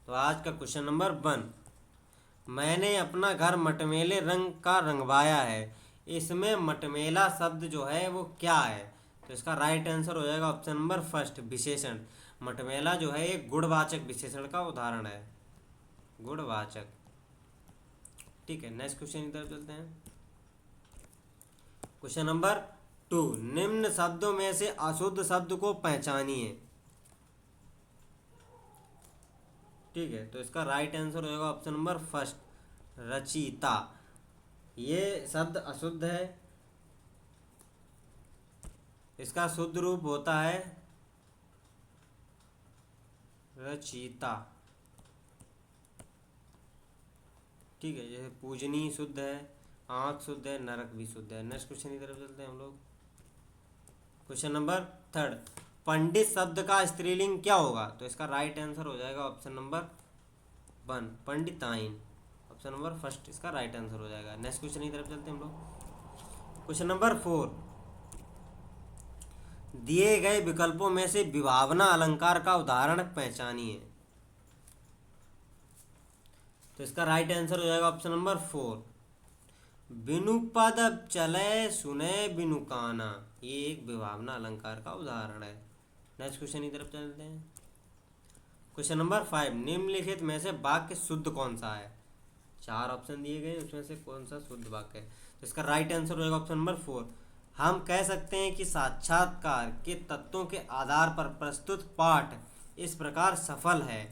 तो आज का क्वेश्चन नंबर 1, मैंने अपना घर मटमैले रंग का रंगवाया है। इसमें मटमैला शब्द जो है वो क्या है? तो इसका राइट आंसर हो जाएगा ऑप्शन नंबर फर्स्ट, विशेषण। मटमैला जो है एक गुणवाचक विशेषण का उदाहरण है, गुणवाचक। ठीक है, नेक्स्ट क्वेश्चन की तरफ चलते हैं। क्वेश्चन नंबर 2, निम्न शब्दों में से अशुद्ध शब्द को पहचानिए। ठीक है, तो इसका राइट आंसर हो जाएगा ऑप्शन नंबर फर्स्ट, रचिता। ये शब्द अशुद्ध है, इसका शुद्ध रूप होता है रचिता। ठीक है, जैसे पूजनी शुद्ध है, आँख शुद्ध है, नरक भी शुद्ध है। नेक्स्ट क्वेश्चन की तरफ चलते हैं हम लोग। क्वेश्चन नंबर 3, पंडित शब्द का स्त्रीलिंग क्या होगा? तो इसका राइट आंसर हो जाएगा ऑप्शन नंबर 1, पंडिताइन। ऑप्शन नंबर फर्स्ट इसका राइट आंसर हो जाएगा। नेक्स्ट क्वेश्चन की तरफ चलते हैं हम लोग। क्वेश्चन नंबर 4, दिए गए विकल्पों में से विभावना अलंकार का उदाहरण पहचानिए। तो इसका राइट आंसर हो जाएगा ऑप्शन नंबर 4, बिनु पद चले सुने बिनु काना। ये एक विभावना अलंकार का उदाहरण है। नेक्स्ट क्वेश्चन की तरफ चलते हैं। क्वेश्चन नंबर 5, निम्नलिखित में से वाक्य शुद्ध कौन सा है? 4 ऑप्शन दिए गए, उसमें से कौन सा शुद्ध वाक्य है? तो इसका राइट आंसर हो जाएगा ऑप्शन नंबर 4, हम कह सकते हैं कि साक्षात्कार के तत्वों के आधार पर प्रस्तुत पाठ इस प्रकार सफल है।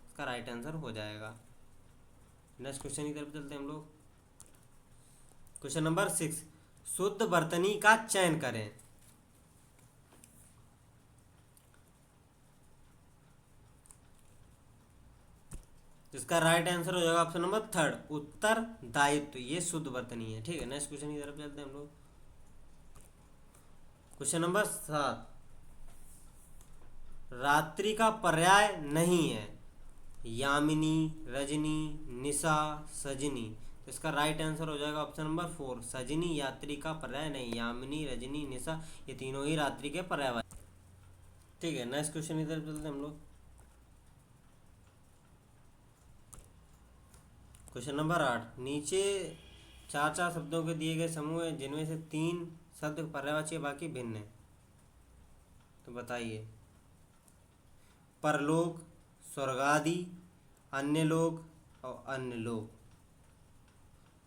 इसका राइट आंसर हो जाएगा। नेक्स्ट क्वेश्चन की तरफ चलते हैं हम लोग। क्वेश्चन नंबर 6, शुद्ध वर्तनी का चयन करें। इसका राइट आंसर हो जाएगा ऑप्शन नंबर 3, उत्तरदायित्व। ये शुद्ध वर्तनी है। ठीक है, नेक्स्ट क्वेश्चन की तरफ चलते हैं हम लोग। क्वेश्चन नंबर 7, रात्रि का पर्याय नहीं है, यामिनी, रजनी, निशा, सजनी। तो इसका राइट आंसर हो जाएगा ऑप्शन नंबर 4, सजनी यात्री का पर्याय नहीं। यामिनी, रजनी, निशा ये तीनों ही रात्रि के पर्याय। ठीक है, नेक्स्ट क्वेश्चन की तरफ चलते हैं हम लोग। क्वेश्चन नंबर 8, नीचे 4 शब्दों के दिए गए समूह हैं जिनमें से 3 शब्द पर्यायवाची बाकी भिन्न है। तो बताइए। परलोक, स्वर्गादि, अन्य लोग और अन्य लोग,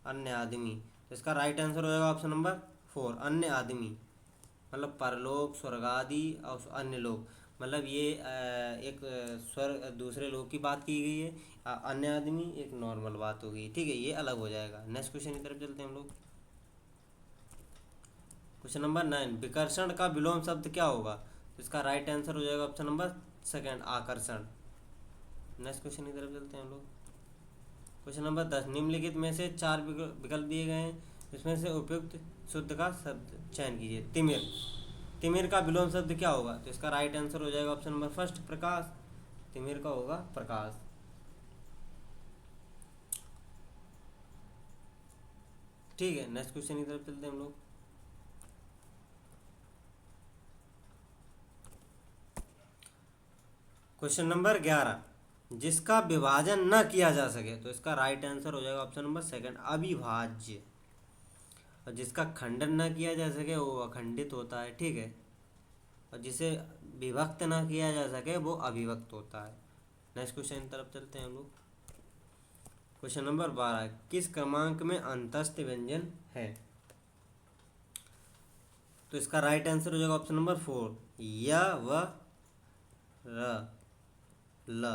अन्य आदमी। तो इसका राइट आंसर हो जाएगा ऑप्शन नंबर 4, अन्य आदमी। मतलब परलोक, स्वर्गादि और अन्य लोग, मतलब ये एक स्वर्ग दूसरे लोग की बात की गई है, अन्य आदमी एक नॉर्मल बात हो गई। ठीक है, ये अलग हो जाएगा। नेक्स्ट क्वेश्चन की तरफ चलते हैं हम लोग। क्वेश्चन नंबर 9, विकर्षण का विलोम शब्द क्या होगा? तो इसका राइट आंसर हो जाएगा ऑप्शन नंबर 2, आकर्षण। नेक्स्ट क्वेश्चन की तरफ चलते हैं हम लोग। क्वेश्चन नंबर 10, निम्नलिखित में से 4 विकल्प दिए गए हैं, इसमें से उपयुक्त शुद्ध का शब्द चयन कीजिए। तिमिर, तिमिर का विलोम शब्द क्या होगा? तो इसका राइट आंसर हो जाएगा ऑप्शन नंबर फर्स्ट, प्रकाश। तिमिर का होगा प्रकाश। ठीक है, नेक्स्ट क्वेश्चन की तरफ चलते हैं हम लोग। क्वेश्चन नंबर 11, जिसका विभाजन न किया जा सके। तो इसका राइट आंसर हो जाएगा ऑप्शन नंबर 2, अविभाज्य। और जिसका खंडन न किया जा सके वो अखंडित होता है। ठीक है, और जिसे विभक्त न किया जा सके वो अविभक्त होता है। नेक्स्ट क्वेश्चन की तरफ चलते हैं हम लोग। क्वेश्चन नंबर 12, किस क्रमांक में अंतस्थ व्यंजन है? तो इसका राइट आंसर हो जाएगा ऑप्शन नंबर 4, य, व, र, ल।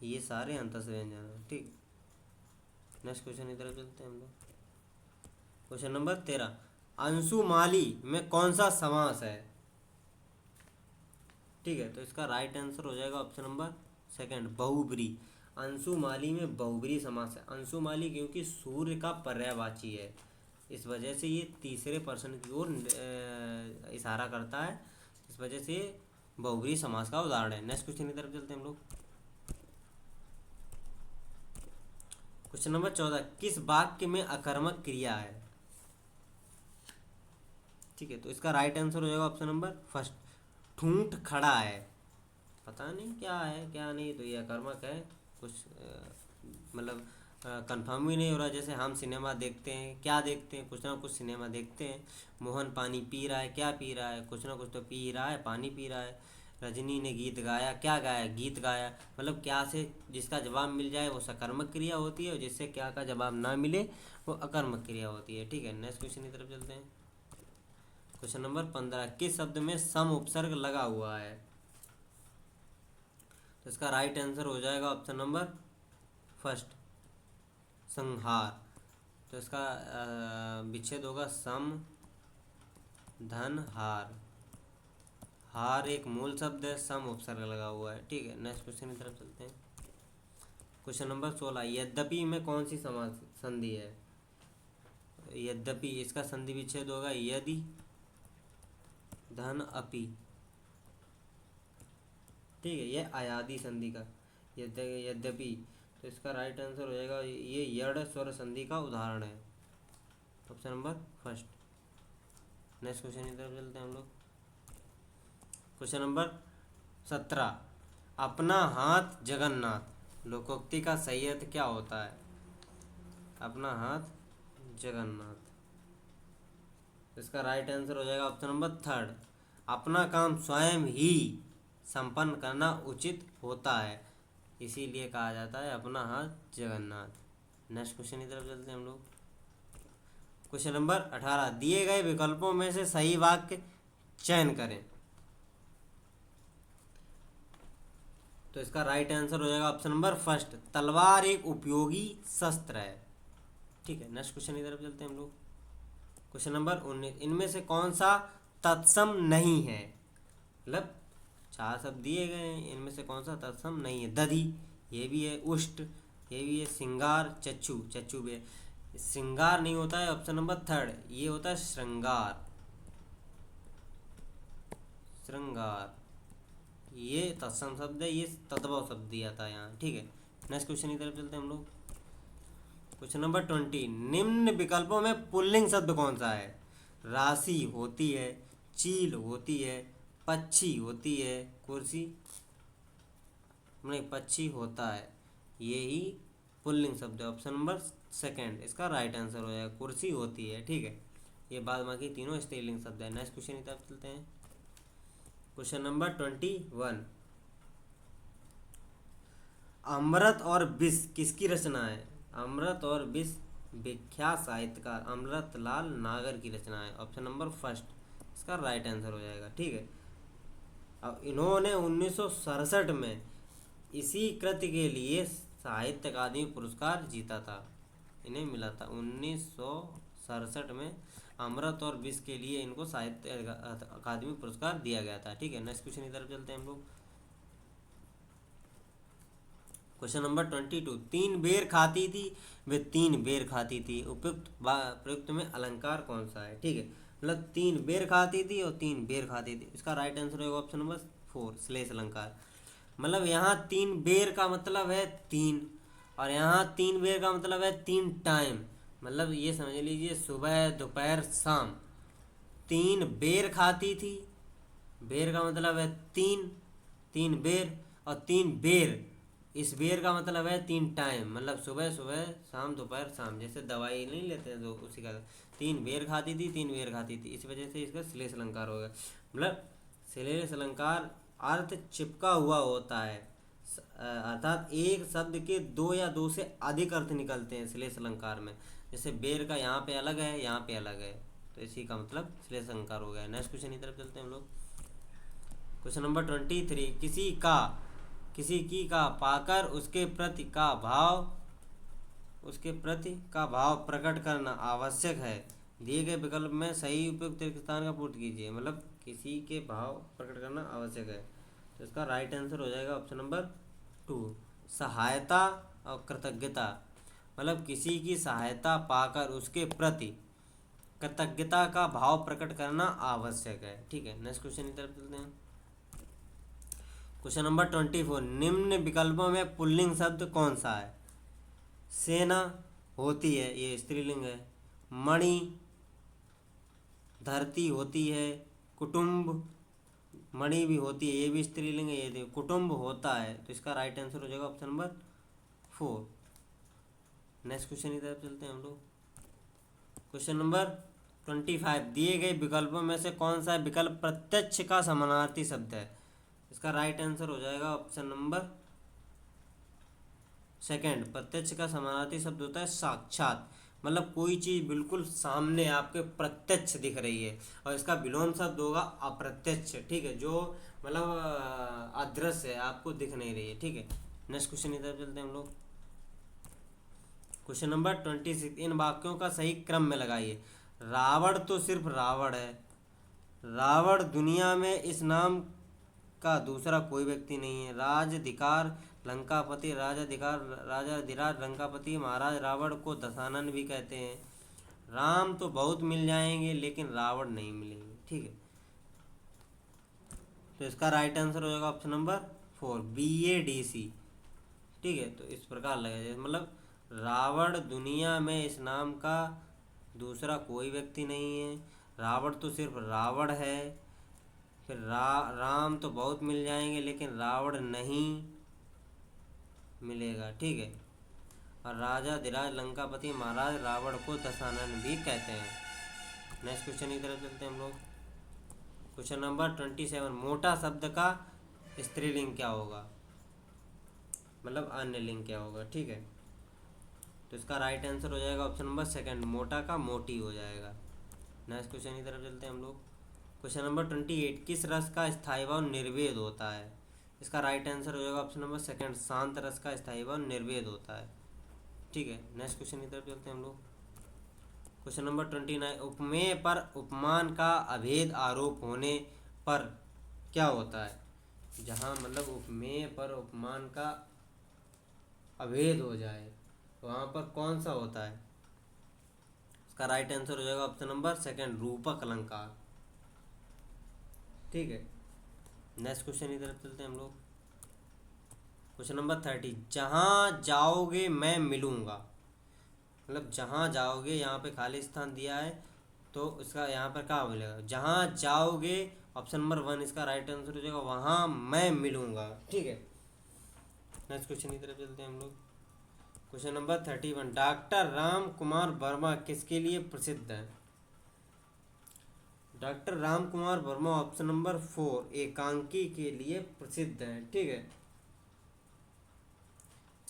ये सारे अंतस्थ व्यंजन हैं। ठीक, नेक्स्ट क्वेश्चन की तरफ चलते हैं हम लोग। क्वेश्चन नंबर 13, अंशुमाली में कौन सा समास है? ठीक है, तो इसका राइट आंसर हो जाएगा ऑप्शन नंबर 2, बहुब्री। अंशुमाली में बहुब्री समास है। अंशुमाली क्योंकि सूर्य का पर्यायवाची है, इस वजह से ये तीसरे पर्सन की ओर इशारा करता है, इस वजह से बहुब्री समास का उदाहरण है। नेक्स्ट क्वेश्चन की तरफ चलते हैं हम लोग। क्वेश्चन नंबर 14, किस वाक्य में अकर्मक क्रिया है? ठीक है, तो इसका राइट आंसर हो जाएगा ऑप्शन नंबर फर्स्ट, ठूंठ खड़ा है। पता नहीं क्या है क्या नहीं, तो ये अकर्मक है, कुछ मतलब कंफर्म भी नहीं हो रहा। जैसे हम सिनेमा देखते हैं, क्या देखते हैं, कुछ ना कुछ सिनेमा देखते हैं। मोहन पानी पी रहा है, क्या पी रहा है, कुछ ना कुछ तो पी रहा है, पानी पी रहा है। रजनी ने गीत गाया, क्या गाया, गीत गाया। मतलब क्या से जिसका जवाब मिल जाए वो सकर्मक क्रिया होती है, और जिससे क्या का जवाब ना मिले वो अकर्मक क्रिया होती है। ठीक है, नेक्स्ट क्वेश्चन की तरफ चलते हैं। क्वेश्चन नंबर 15, किस शब्द में सम उपसर्ग लगा हुआ है? तो इसका राइट आंसर हो जाएगा ऑप्शन नंबर फर्स्ट, संहार। तो इसका विच्छेद होगा सम धन हार। हार एक मूल शब्द है, सम उपसर्ग लगा हुआ है। ठीक है, नेक्स्ट क्वेश्चन की तरफ चलते हैं। क्वेश्चन नंबर 16, यद्यपि में कौन सी समास संधि है? यद्यपि, इसका संधि विच्छेद होगा यदि धन अपि। ठीक है, ये अयादि संधि का यद्यपि। तो इसका राइट आंसर हो जाएगा, ये यड़ स्वर संधि का उदाहरण है, option number first. Next question की तरफ चलते हैं हम लोग। क्वेश्चन नंबर 17, अपना हाथ जगन्नाथ लोकोक्ति का सही अर्थ क्या होता है? अपना हाथ जगन्नाथ। इसका राइट आंसर हो जाएगा ऑप्शन नंबर थर्ड, अपना काम स्वयं ही संपन्न करना उचित होता है, इसीलिए कहा जाता है अपना हाथ जगन्नाथ। नेक्स्ट क्वेश्चन की तरफ चलते हैं हम लोग। क्वेश्चन नंबर 18, दिए गए विकल्पों में से सही वाक्य चयन करें। तो इसका राइट आंसर हो जाएगा ऑप्शन नंबर फर्स्ट, तलवार एक उपयोगी शस्त्र है। ठीक है, नेक्स्ट क्वेश्चन की तरफ चलते हैं हम लोग। क्वेश्चन नंबर 19, इनमें से कौन सा तत्सम नहीं है? मतलब 4 शब्द दिए गए हैं, इनमें से कौन सा तत्सम नहीं है? दधि, ये भी है, उष्ट, ये भी है, सिंगार, चच्चू, चच्चू भी है। सिंगार नहीं होता है, ऑप्शन नंबर थर्ड, ये होता है श्रृंगार। श्रृंगार ये तत्सम शब्द है, ये तद्भव शब्द दिया था यहाँ। ठीक है, नेक्स्ट क्वेश्चन की तरफ चलते हैं हम लोग। क्वेश्चन नंबर 20, निम्न विकल्पों में पुल्लिंग शब्द कौन सा है? राशि होती है, चील होती है, पक्षी होती है, कुर्सी नहीं, पक्षी होता है, ये ही पुल्लिंग शब्द है, ऑप्शन नंबर सेकंड इसका राइट आंसर हो जाएगा, कुर्सी होती है। ठीक है, ये बाद बाकी तीनों स्त्रीलिंग शब्द है। नेक्स्ट क्वेश्चन की तरफ चलते हैं। क्वेश्चन नंबर 21, अमृत और विष किसकी रचना है? अमृत और विष विख्यात साहित्यकार अमृतलाल नागर की रचना है, ऑप्शन नंबर फर्स्ट इसका राइट आंसर हो जाएगा। ठीक है, अब इन्होंने 1967 में इसी कृति के लिए साहित्य अकादमी पुरस्कार जीता था, इन्हें मिला था 1967 में। अमृत और विष के लिए इनको साहित्य अकादमी पुरस्कार दिया गया था। ठीक है, नेक्स्ट क्वेश्चन की तरफ चलते हैं हम लोग। क्वेश्चन नंबर 22, 3 बेर खाती थी वे 3 बेर खाती थी, उपयुक्त प्रयुक्त में अलंकार कौन सा है? ठीक है, मतलब 3 बेर खाती थी और 3 बेर खाती थी, इसका राइट आंसर होगा ऑप्शन नंबर 4 श्लेष अलंकार। मतलब यहाँ 3 बेर का मतलब है 3, और यहाँ 3 बेर का मतलब है 3 टाइम। मतलब ये समझ लीजिए सुबह दोपहर शाम 3 बेर खाती थी, बेर का मतलब है 3, 3 बेर, और 3 बेर, इस बेर का मतलब है 3 टाइम, मतलब सुबह सुबह शाम दोपहर शाम, जैसे दवाई नहीं लेते हैं तो उसी का 3 बेर खाती थी, 3 बेर खाती थी, इस वजह से इसका श्लेष अलंकार हो गया। मतलब श्लेष अलंकार अर्थ चिपका हुआ होता है, अर्थात एक शब्द के 2 या 2 से अधिक अर्थ निकलते हैं श्लेष अलंकार में। जैसे बेर का यहाँ पे अलग है, यहाँ पे अलग है, तो इसी का मतलब श्लेष अलंकार हो गया। नेक्स्ट क्वेश्चन की तरफ चलते हैं हम लोग। क्वेश्चन नंबर 23, किसी की का पाकर उसके प्रति का भाव प्रकट करना आवश्यक है, दिए गए विकल्प में सही उपयुक्त रिक्त स्थान का पूर्ति कीजिए। मतलब किसी के भाव प्रकट करना आवश्यक है, तो इसका राइट आंसर हो जाएगा ऑप्शन नंबर 2 सहायता और कृतज्ञता। मतलब किसी की सहायता पाकर उसके प्रति कृतज्ञता का भाव प्रकट करना आवश्यक है। ठीक है, नेक्स्ट क्वेश्चन की तरफ चलते हैं। क्वेश्चन नंबर 24, निम्न विकल्पों में पुल्लिंग शब्द कौन सा है? सेना होती है, ये स्त्रीलिंग है, मणि धरती होती है, कुटुंब मणि भी होती है, ये भी स्त्रीलिंग है, ये कुटुंब होता है, तो इसका राइट आंसर हो जाएगा ऑप्शन नंबर 4। नेक्स्ट क्वेश्चन की तरफ चलते हैं हम लोग। क्वेश्चन नंबर 25, दिए गए विकल्पों में से कौन सा विकल्प प्रत्यक्ष का समानार्थी शब्द है? इसका राइट आंसर हो जाएगा ऑप्शन नंबर सेकंड। प्रत्यक्ष का समानार्थी शब्द होता है साक्षात, मतलब कोई चीज़ बिल्कुल सामने आपके प्रत्यक्ष दिख रही है, और इसका विलोम शब्द होगा अप्रत्यक्ष। ठीक है, जो मतलब अदृश्य है, आपको दिख नहीं रही है। ठीक है, नेक्स्ट क्वेश्चन की तरफ चलते हैं हम लोग। क्वेश्चन नंबर 26, इन वाक्यों का सही क्रम में लगाइए। रावण तो सिर्फ रावण है, रावण दुनिया में इस नाम का दूसरा कोई व्यक्ति नहीं है, राजाधिकार लंकापति, राजाधिराज लंकापति, महाराज रावण को दशानन भी कहते हैं, राम तो बहुत मिल जाएंगे लेकिन रावण नहीं मिलेंगे। ठीक है, तो इसका राइट आंसर हो जाएगा ऑप्शन नंबर 4, BADC। ठीक है, तो इस प्रकार लगेगा, मतलब रावण दुनिया में इस नाम का दूसरा कोई व्यक्ति नहीं है, रावण तो सिर्फ रावण है, फिर राम तो बहुत मिल जाएंगे लेकिन रावण नहीं मिलेगा। ठीक है, और राजा धीराज लंकापति, महाराज रावण को दशानन भी कहते हैं। नेक्स्ट क्वेश्चन की तरफ चलते हैं हम लोग। क्वेश्चन नंबर 27, मोटा शब्द का स्त्रीलिंग क्या होगा, मतलब अन्य लिंग क्या होगा? ठीक है, तो इसका राइट आंसर हो जाएगा ऑप्शन नंबर सेकंड, मोटा का मोटी हो जाएगा। नेक्स्ट क्वेश्चन की तरफ चलते हैं हम लोग। क्वेश्चन नंबर 28, किस रस का स्थायी भाव निर्वेद होता है? इसका राइट आंसर हो जाएगा ऑप्शन नंबर सेकंड, शांत रस का स्थायी भाव निर्वेद होता है। ठीक है, नेक्स्ट क्वेश्चन की तरफ चलते हैं हम लोग। क्वेश्चन नंबर 29, उपमेय पर उपमान का अभेद आरोप होने पर क्या होता है? जहाँ मतलब उपमेय पर उपमान का अभेद हो जाए वहाँ पर कौन सा होता है? इसका राइट आंसर हो जाएगा ऑप्शन नंबर सेकंड, रूपक अलंकार। ठीक है, नेक्स्ट क्वेश्चन की तरफ चलते हैं हम लोग। क्वेश्चन नंबर 30, जहाँ जाओगे मैं मिलूंगा, मतलब जहाँ जाओगे, यहाँ पे खाली स्थान दिया है तो इसका यहाँ पर क्या मिलेगा? जहाँ जाओगे, ऑप्शन नंबर 1 इसका राइट आंसर हो जाएगा, वहाँ मैं मिलूंगा। ठीक है, नेक्स्ट क्वेश्चन की तरफ चलते हैं हम लोग। Question number 31, doctor Ram Kumar Verma किसके लिए प्रसिद्ध है? Doctor Ram Kumar Verma option number 4 एकांकी के लिए प्रसिद्ध है। ठीक है,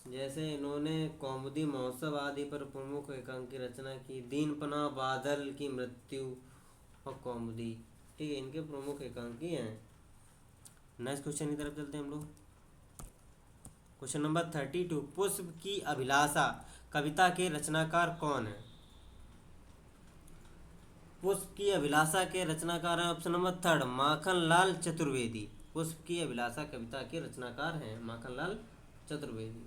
जैसे इन्होंने कौमुदी महोत्सव आदि पर प्रमुख एकांकी रचना की, दीनपना, बादल की मृत्यु और कौमुदी। ठीक है, इनके प्रमुख एकांकी हैं। नेक्स्ट क्वेश्चन की तरफ चलते हैं हम लोग। क्वेश्चन नंबर 32, पुष्प की अभिलाषा कविता के रचनाकार कौन है? पुष्प की अभिलाषा के रचनाकार हैं ऑप्शन नंबर 3 माखनलाल चतुर्वेदी। पुष्प की अभिलाषा कविता के रचनाकार हैं माखनलाल चतुर्वेदी।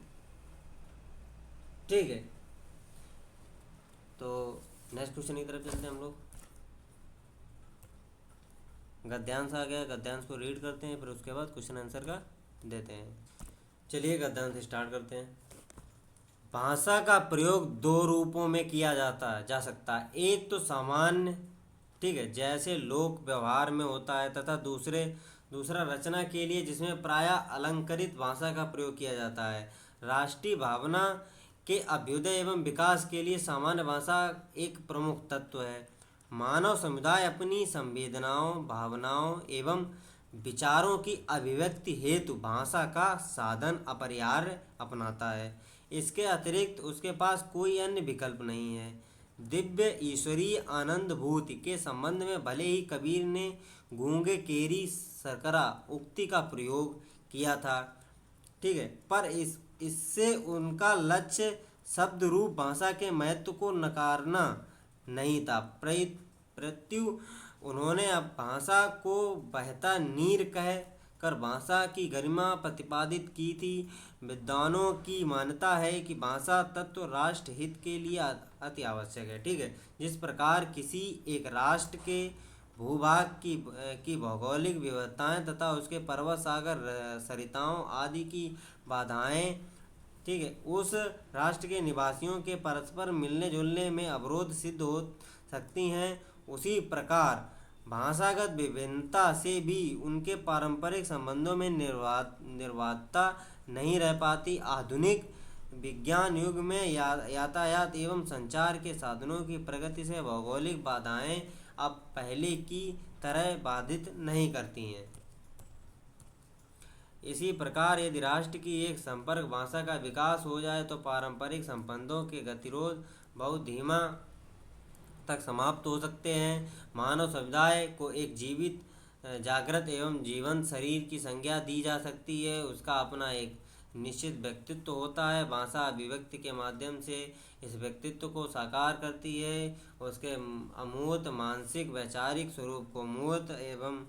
ठीक है, तो नेक्स्ट क्वेश्चन की तरफ चलते हैं हम लोग। गद्यांश आ गया, गद्यांश को रीड करते हैं, फिर उसके बाद क्वेश्चन आंसर का देते हैं। चलिए गद्यांश स्टार्ट करते हैं। भाषा का प्रयोग दो रूपों में किया जा सकता है। एक तो सामान्य, ठीक है, जैसे लोक व्यवहार में होता है, तथा दूसरा रचना के लिए, जिसमें प्रायः अलंकृत भाषा का प्रयोग किया जाता है। राष्ट्रीय भावना के अभ्युदय एवं विकास के लिए सामान्य भाषा एक प्रमुख तत्व है। मानव समुदाय अपनी संवेदनाओं, भावनाओं एवं विचारों की अभिव्यक्ति हेतु भाषा का साधन अपरिहार्य अपनाता है। इसके अतिरिक्त उसके पास कोई अन्य विकल्प नहीं है। दिव्य ईश्वरीय आनंद भूति के संबंध में भले ही कबीर ने गूंगे केरी सरकरा उक्ति का प्रयोग किया था, ठीक है, पर इससे उनका लक्ष्य शब्द रूप भाषा के महत्व को नकारना नहीं था। प्रत्यु उन्होंने अब भाषा को बहता नीर कह कर भाषा की गरिमा प्रतिपादित की थी। विद्वानों की मान्यता है कि भाषा तत्व राष्ट्र हित के लिए अति आवश्यक है। ठीक है, जिस प्रकार किसी एक राष्ट्र के भूभाग की भौगोलिक विविधताएं तथा उसके पर्वत, सागर, सरिताओं आदि की बाधाएं, ठीक है, उस राष्ट्र के निवासियों के परस्पर मिलने जुलने में अवरोध सिद्ध हो सकती हैं, उसी प्रकार भाषागत विभिन्नता से भी उनके पारंपरिक संबंधों में निर्वाधता नहीं रह पाती। आधुनिक विज्ञान युग में यातायात एवं संचार के साधनों की प्रगति से भौगोलिक बाधाएं अब पहले की तरह बाधित नहीं करती हैं। इसी प्रकार यदि राष्ट्र की एक संपर्क भाषा का विकास हो जाए तो पारंपरिक संबंधों के गतिरोध बहुत धीमा तक समाप्त हो सकते हैं। मानव समुदाय को एक जीवित, जागृत एवं जीवंत शरीर की संज्ञा दी जा सकती है। उसका अपना एक निश्चित व्यक्तित्व होता है। भाषा अभिव्यक्ति के माध्यम से इस व्यक्तित्व को साकार करती है। उसके अमूर्त मानसिक वैचारिक स्वरूप को मूर्त एवं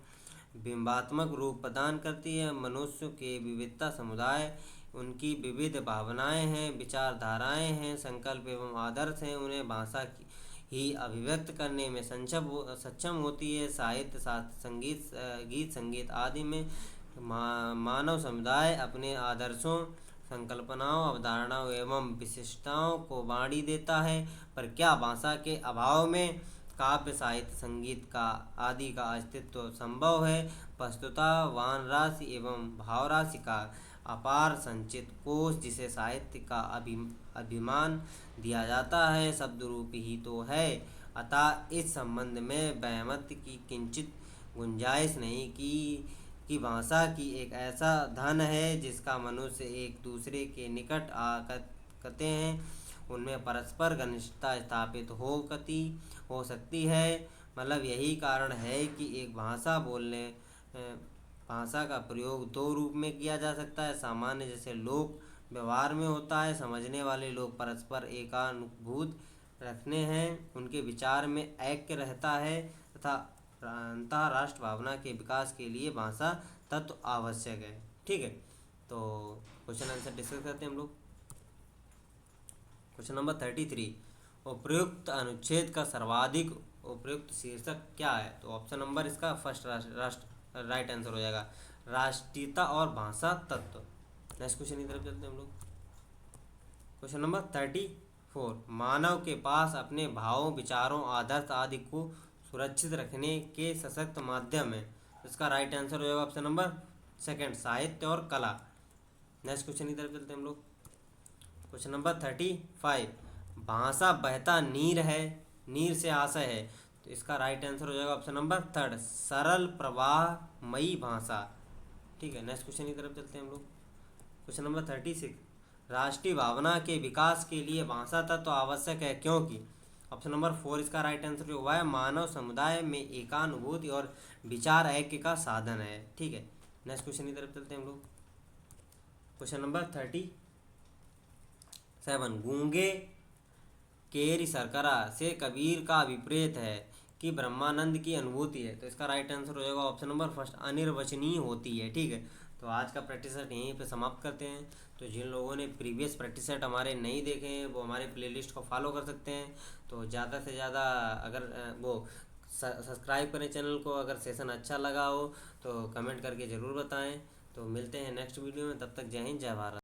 बिंबात्मक रूप प्रदान करती है। मनुष्य के विविधता समुदाय, उनकी विविध भावनाएं हैं, विचारधाराएं हैं, संकल्प एवं आदर्श हैं, उन्हें भाषा की ही अभिव्यक्त करने में सक्षम होती है। साहित्य, संगीत, गीत संगीत आदि में मानव समुदाय अपने आदर्शों, संकल्पनाओं, अवधारणाओं एवं विशिष्टताओं को बाँटी देता है। पर क्या भाषा के अभाव में काव्य, साहित्य, संगीत का आदि का अस्तित्व संभव है? वस्तुतः वान राशि एवं भावराशि का अपार संचित कोश, जिसे साहित्य का अभिमान दिया जाता है, शब्द रूप ही तो है। अतः इस संबंध में सहमत की किंचित गुंजाइश नहीं कि भाषा की एक ऐसा धन है जिसका मनुष्य एक दूसरे के निकट आते हैं उनमें परस्पर घनिष्ठता स्थापित हो सकती है। मतलब यही कारण है कि एक भाषा का प्रयोग दो रूप में किया जा सकता है। सामान्य जैसे लोक व्यवहार में होता है, समझने वाले लोग परस्पर एकानुभूत रखने हैं, उनके विचार में ऐक्य रहता है तथा अंतः राष्ट्र भावना के विकास के लिए भाषा तत्व आवश्यक है। ठीक है, तो क्वेश्चन आंसर डिस्कस करते हैं हम लोग। क्वेश्चन नंबर 33, उपयुक्त अनुच्छेद का सर्वाधिक उपयुक्त शीर्षक क्या है? तो ऑप्शन नंबर इसका फर्स्ट राइट आंसर हो जाएगा, राष्ट्रीयता और भाषा तत्व। नेक्स्ट क्वेश्चन की तरफ चलते हैं हम लोग। क्वेश्चन नंबर 34, मानव के पास अपने भावों, विचारों, आदर्श आदि को सुरक्षित रखने के सशक्त माध्यम है। इसका राइट आंसर हो जाएगा ऑप्शन नंबर सेकंड, साहित्य और कला। नेक्स्ट क्वेश्चन की तरफ चलते हैं हम लोग। क्वेश्चन नंबर 35, भाषा बहता नीर है, नीर से आशय है। तो इसका राइट आंसर हो जाएगा ऑप्शन नंबर थर्ड, सरल प्रवाहमयी भाषा। ठीक है, नेक्स्ट क्वेश्चन की तरफ चलते हैं हम लोग। क्वेश्चन नंबर 36, राष्ट्रीय भावना के विकास के लिए भाषा तत्व आवश्यक है क्योंकि? ऑप्शन नंबर 4 इसका राइट आंसर जो हुआ है, मानव समुदाय में एकानुभूति और विचार ऐक्य का साधन है। ठीक है, नेक्स्ट क्वेश्चन की तरफ चलते हैं हम लोग। क्वेश्चन नंबर 37, गूंगे केरी सरकरा से कबीर का विपरीत है कि ब्रह्मानंद की अनुभूति है। तो इसका राइट आंसर हो जाएगा ऑप्शन नंबर फर्स्ट, अनिर्वचनीय होती है। ठीक है, तो आज का प्रैक्टिस सेट यहीं पे समाप्त करते हैं। तो जिन लोगों ने प्रीवियस प्रैक्टिस सेट हमारे नहीं देखे हैं वो हमारे प्लेलिस्ट को फॉलो कर सकते हैं। तो ज़्यादा से ज़्यादा अगर वो सब्सक्राइब करें चैनल को। अगर सेशन अच्छा लगा हो तो कमेंट करके ज़रूर बताएं। तो मिलते हैं नेक्स्ट वीडियो में, तब तक जय हिंद, जय भारत।